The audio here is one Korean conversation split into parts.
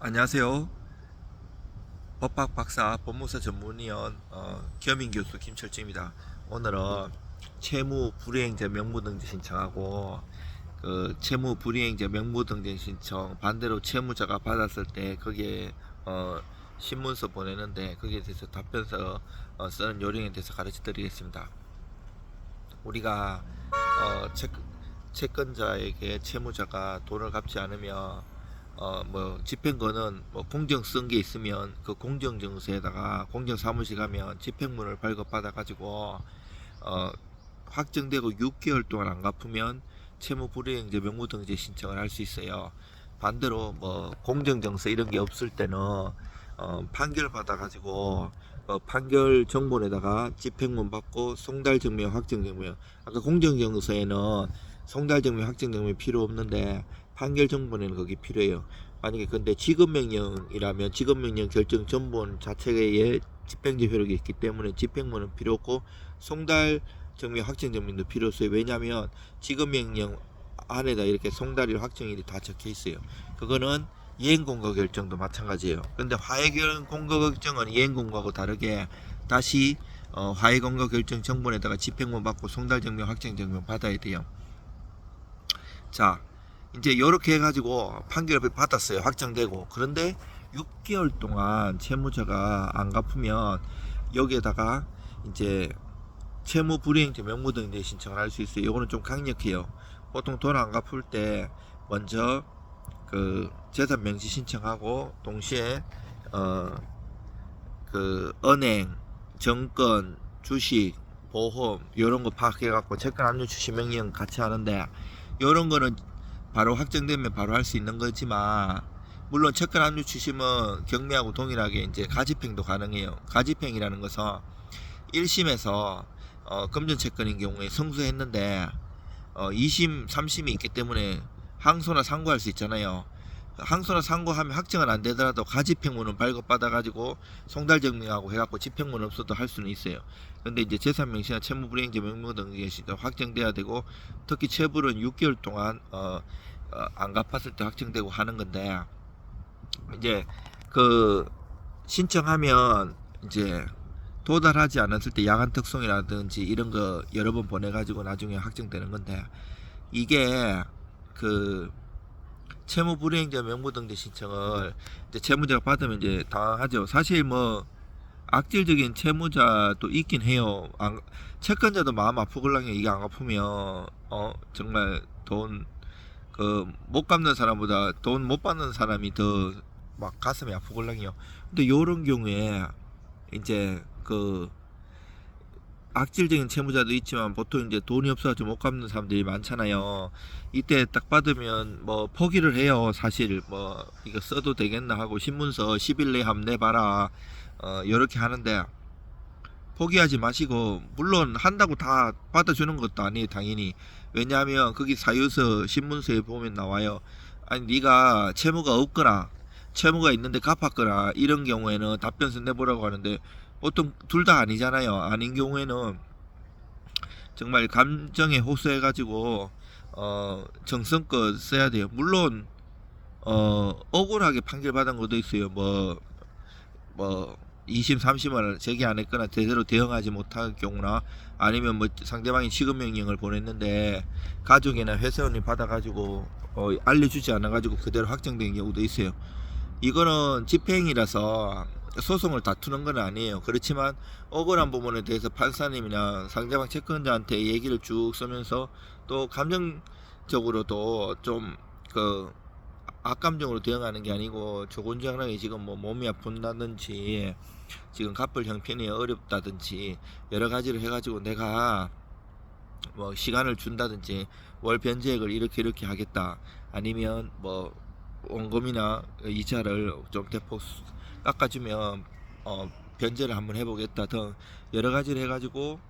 안녕하세요. 법학 박사 법무사 전문위원 겸임 교수 김철주입니다. 오늘은 채무 불이행자 명부등재 신청하고 그 채무 불이행자 명부등재 신청 반대로 채무자가 받았을 때 거기에 신문서 보내는데 거기에 대해서 답변서 쓰는 요령에 대해서 가르쳐 드리겠습니다. 우리가 채권자에게 채무자가 돈을 갚지 않으면 뭐 집행권은 뭐 공정 쓴 게 있으면 그 공정증서에다가 공정사무실 가면 집행문을 발급받아 가지고 어 확정되고 6개월 동안 안 갚으면 채무불이행자 명부등재 신청을 할 수 있어요. 반대로 뭐 공정증서 이런 게 없을 때는 판결 받아 가지고 판결 정본에다가 집행문 받고 송달증명 확정증명, 아까 공정증서에는 송달증명 확정증명이 필요 없는데 판결 정본에는 그게 필요해요. 만약에 근데 지급명령이라면 지급명령 결정 전본 자체에 집행제 효력이 있기 때문에 집행문은 필요 없고 송달증명 확정증명도 필요 없어요. 왜냐하면 지급명령 안에다 이렇게 송달일 확정일이 다 적혀 있어요. 그거는 이행공고 결정도 마찬가지예요. 근데 화해공고 결정은 이행공고하고 다르게 다시 화해공고 결정 정본에다가 집행문 받고 송달증명 확정증명 받아야 돼요. 자, 이제 이렇게 해가지고 판결을 받았어요. 확정되고. 그런데 6개월 동안 채무자가 안 갚으면 여기에다가 이제 채무 불이행자 명부등재 신청을 할 수 있어요. 이거는 좀 강력해요. 보통 돈 안 갚을 때 먼저 그 재산 명시 신청하고 동시에 그 은행, 정권, 주식, 보험 이런 거 파악해갖고 채권 압류 추시 명령 같이 하는데 이런 거는 바로 확정되면 바로 할 수 있는 거지만 물론 채권 압류 추심은 경매하고 동일하게 이제 가집행도 가능해요. 가집행이라는 것은 1심에서 금전 채권인 경우에 성수했는데 2심, 3심이 있기 때문에 항소나 상고할 수 있잖아요. 항소나 상고하면 확정은 안 되더라도 가집행문은 발급받아가지고 송달증명하고 해갖고 집행문 없어도 할 수는 있어요. 근데 이제 재산명시나 채무불이행자 명부 등이 확정돼야 되고 특히 채불은 6개월 동안 안 갚았을 때 확정되고 하는 건데 이제 그 신청하면 이제 도달하지 않았을 때 야간 특송이라든지 이런 거 여러 번 보내가지고 나중에 확정되는 건데 이게 그 채무 불이행자 명부등재 신청을 이제 채무자가 받으면 이제 당하죠. 사실 뭐 악질적인 채무자도 있긴 해요. 채권자도 마음 아프걸랑요. 이게 안 갚으면 정말 돈 그 못 갚는 사람보다 돈 못 받는 사람이 더 막 가슴이 아프걸랑요. 근데 요런 경우에 이제 그 악질적인 채무자도 있지만 보통 이제 돈이 없어서 못 갚는 사람들이 많잖아요. 이때 딱 받으면 뭐 포기를 해요. 사실 뭐 이거 써도 되겠나 하고 신문서 10일 내에 한번 내봐라 이렇게 하는데 포기하지 마시고 물론 한다고 다 받아주는 것도 아니에요. 당연히. 왜냐하면 거기 사유서 신문서에 보면 나와요. 아니 네가 채무가 없거나 채무가 있는데 갚았거나 이런 경우에는 답변서 내보라고 하는데 보통 둘 다 아니잖아요. 아닌 경우에는 정말 감정에 호소해가지고 정성껏 써야 돼요. 물론 억울하게 판결받은 것도 있어요. 뭐 2심 3심을 제기 안 했거나 제대로 대응하지 못한 경우나 아니면 뭐 상대방이 지급명령을 보냈는데 가족이나 회사원이 받아가지고 알려주지 않아가지고 그대로 확정된 경우도 있어요. 이거는 집행이라서 소송을 다투는 건 아니에요. 그렇지만 억울한 부분에 대해서 판사님이나 상대방 채권자한테 얘기를 쭉 쓰면서 또 감정적으로도 좀 그 악감정으로 대응하는 게 아니고 조곤장하게 지금 뭐 몸이 아픈다든지 지금 갚을 형편이 어렵다든지 여러 가지를 해가지고 내가 뭐 시간을 준다든지 월 변제액을 이렇게 하겠다 아니면 뭐 원금이나 이자를 좀 대폭 깎아주면 변제를 한번 해보겠다 등 여러 가지를 해가지고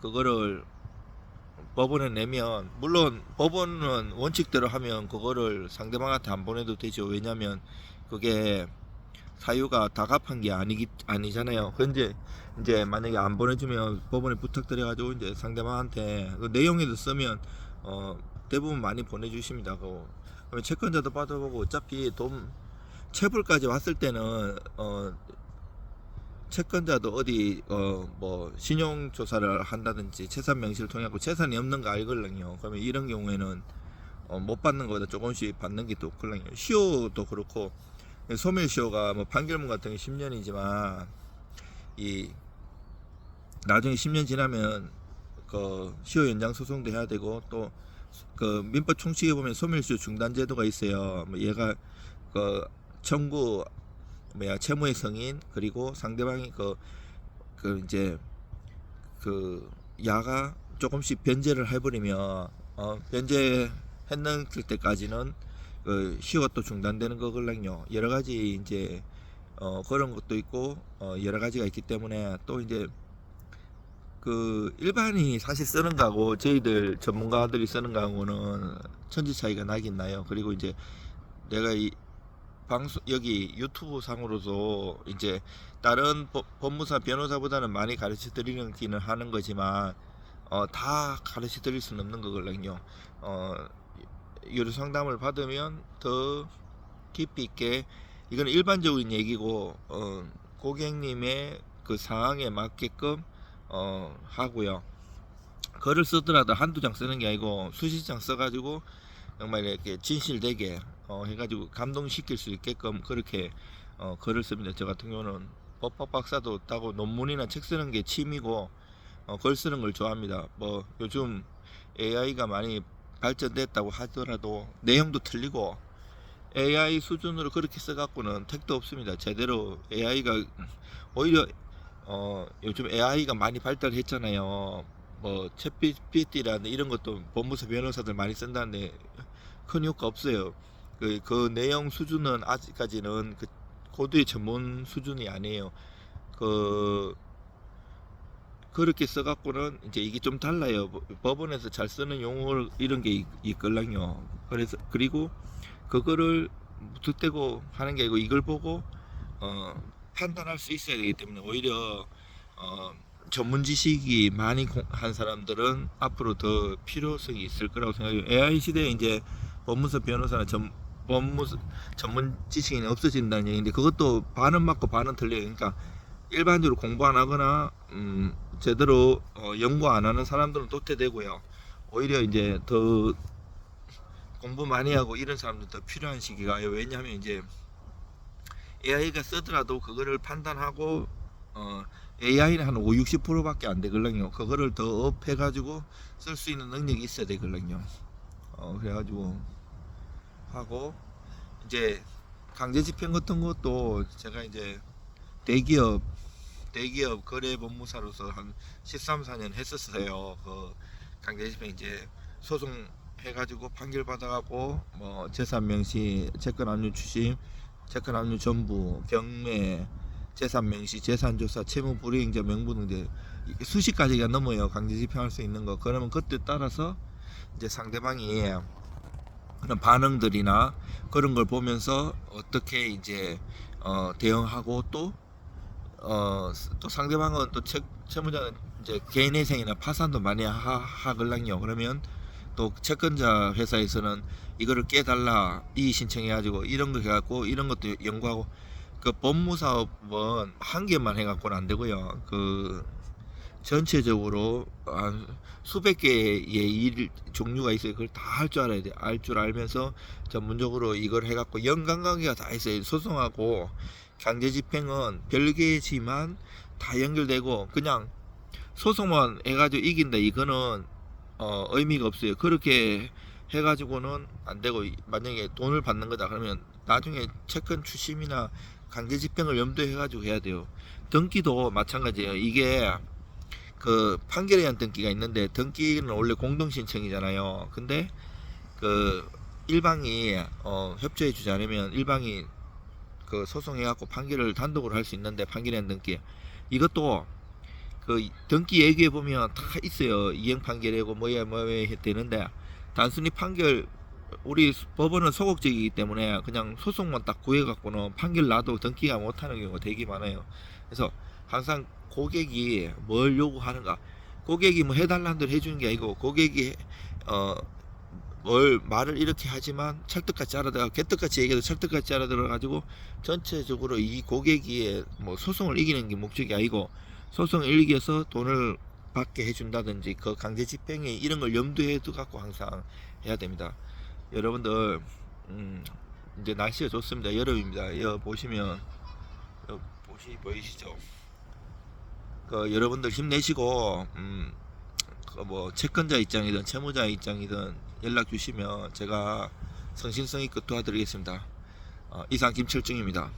그거를 법원에 내면 물론 법원은 원칙대로 하면 그거를 상대방한테 안 보내도 되죠. 왜냐면 그게 사유가 다 갚은 게 아니잖아요. 근데 이제 만약에 안 보내주면 법원에 부탁드려가지고 이제 상대방한테 그 내용에도 쓰면 대부분 많이 보내주십니다. 그러면 채권자도 받아보고 어차피 돈 체불까지 왔을 때는 채권자도 어디 뭐 신용 조사를 한다든지 재산 명시를 통해 갖고 재산이 없는 거 알걸랑요. 그러면 이런 경우에는 못 받는 것보다 조금씩 받는 게 더 걸랑요. 시효도 그렇고 소멸시효가 뭐 판결문 같은 게 10년이지만 이 나중에 10년 지나면 그 시효 연장 소송도 해야 되고 또 그 민법 총칙에 보면 소멸시효 중단 제도가 있어요. 뭐 얘가 그 청구 채무의 성인 그리고 상대방이 그 이제 그 야가 조금씩 변제를 해버리면 변제했는 때까지는 그 시효가 또 중단되는 거걸랑요. 여러 가지 이제 그런 것도 있고 여러 가지가 있기 때문에 또 이제 그 일반인이 사실 쓰는 거하고 저희들 전문가들이 쓰는 거하고는 천지 차이가 나긴 나요. 그리고 이제 내가 이 방송 여기 유튜브 상으로도 이제 다른 법무사 변호사보다는 많이 가르쳐 드리기는 하는 거지만 다 가르쳐 드릴 수는 없는 거거든요. 유료 상담을 받으면 더 깊이 있게 이건 일반적인 얘기고 고객님의 그 상황에 맞게끔 하고요. 글을 쓰더라도 한두 장 쓰는 게 아니고 수십 장 써가지고 정말 이렇게 진실되게 해가지고 감동시킬 수 있게끔 그렇게 글을 씁니다. 저 같은 경우는 법학 박사도 따고 논문이나 책 쓰는 게 취미고 글 쓰는 걸 좋아합니다. 뭐 요즘 AI가 많이 발전됐다고 하더라도 내용도 틀리고 AI 수준으로 그렇게 써갖고는 택도 없습니다. 제대로 AI가 오히려 요즘 AI가 많이 발달했잖아요. 뭐 챗GPT라는 이런 것도 법무사 변호사들 많이 쓴다는데 큰 효과 없어요. 그 내용 수준은 아직까지는 그 고도의 전문 수준이 아니에요. 그렇게 써갖고는 이제 이게 좀 달라요. 법원에서 잘 쓰는 용어 이런 게 있걸랑요. 그래서 그리고 그거를 득대고 하는 게 아니고 이걸 보고 판단할 수 있어야 되기 때문에 오히려 전문 지식이 많이 한 사람들은 앞으로 더 필요성이 있을 거라고 생각해요. AI 시대에 이제 법무사 변호사나 전문 지식이 없어진다는 얘기인데 그것도 반은 맞고 반은 틀려요. 그러니까 일반적으로 공부 안 하거나 제대로 연구 안 하는 사람들은 도태되고요. 오히려 이제 더 공부 많이 하고 이런 사람들 더 필요한 시기가 왜냐하면 이제 AI가 쓰더라도 그거를 판단하고 AI는 한 5, 60%밖에 안 되거든요. 그거를 더 업해가지고 쓸 수 있는 능력이 있어야 되거든요. 그래가지고 하고 이제 강제 집행 같은 것도 제가 이제 대기업 거래 법무사로서 한 13, 14년 했었어요. 그 강제 집행 이제 소송 해가지고 판결 받아갖고 뭐 재산 명시, 채권 압류 추심, 채권 압류 전부, 경매, 재산 명시, 재산 조사, 채무 불이행자 명부 등등 수십 가지가 넘어요. 강제 집행할 수 있는 거. 그러면 그때 따라서 이제 상대방이 그런 반응들이나 그런 걸 보면서 어떻게 이제 대응하고 또 상대방은 또 채무자는 이제 개인회생이나 파산도 많이 하걸랑요. 그러면 또 채권자 회사에서는 이거를 깨달라 이의 신청해가지고 이런 거 해갖고 이런 것도 연구하고 그 법무사업은 한 개만 해갖고는 안 되고요. 그 전체적으로 수백 개의 일 종류가 있어요. 그걸 다 할 줄 알아야 돼. 알 줄 알면서 전문적으로 이걸 해갖고 연관관계가 다 있어요. 소송하고 강제집행은 별개지만 다 연결되고 그냥 소송만 해가지고 이긴다 이거는 의미가 없어요. 그렇게 해가지고는 안 되고 만약에 돈을 받는 거다 그러면 나중에 채권 추심이나 강제집행을 염두에 해가지고 해야 돼요. 등기도 마찬가지예요. 이게 그 판결에 의한 등기가 있는데 등기는 원래 공동신청이잖아요. 근데 그 일방이 협조해 주지 않으면 일방이 그 소송해갖고 판결을 단독으로 할 수 있는데 판결에 의한 등기 이것도 그 등기 얘기해 보면 다 있어요. 이행 판결이고 뭐야 되는데 단순히 판결 우리 법원은 소극적이기 때문에 그냥 소송만 딱 구해갖고는 판결 나도 등기가 못하는 경우가 되게 많아요. 그래서 항상 고객이 뭘 요구하는가 고객이 뭐 해달라는 대로 해주는 게 아니고 고객이 뭘 말을 이렇게 하지만 찰떡같이 알아들어 개떡같이 얘기해도 찰떡같이 알아들어 가지고 전체적으로 이 고객이 뭐 소송을 이기는 게 목적이 아니고 소송을 이겨서 돈을 받게 해준다든지 그 강제 집행에 이런 걸 염두에 두 갖고 항상 해야 됩니다. 여러분들 이제 날씨가 좋습니다. 여름입니다. 여기 보시면 여기 보이시죠? 그 여러분들 힘내시고 뭐 채권자 입장이든 채무자 입장이든 연락 주시면 제가 성심성의껏 도와드리겠습니다. 이상 김철중입니다.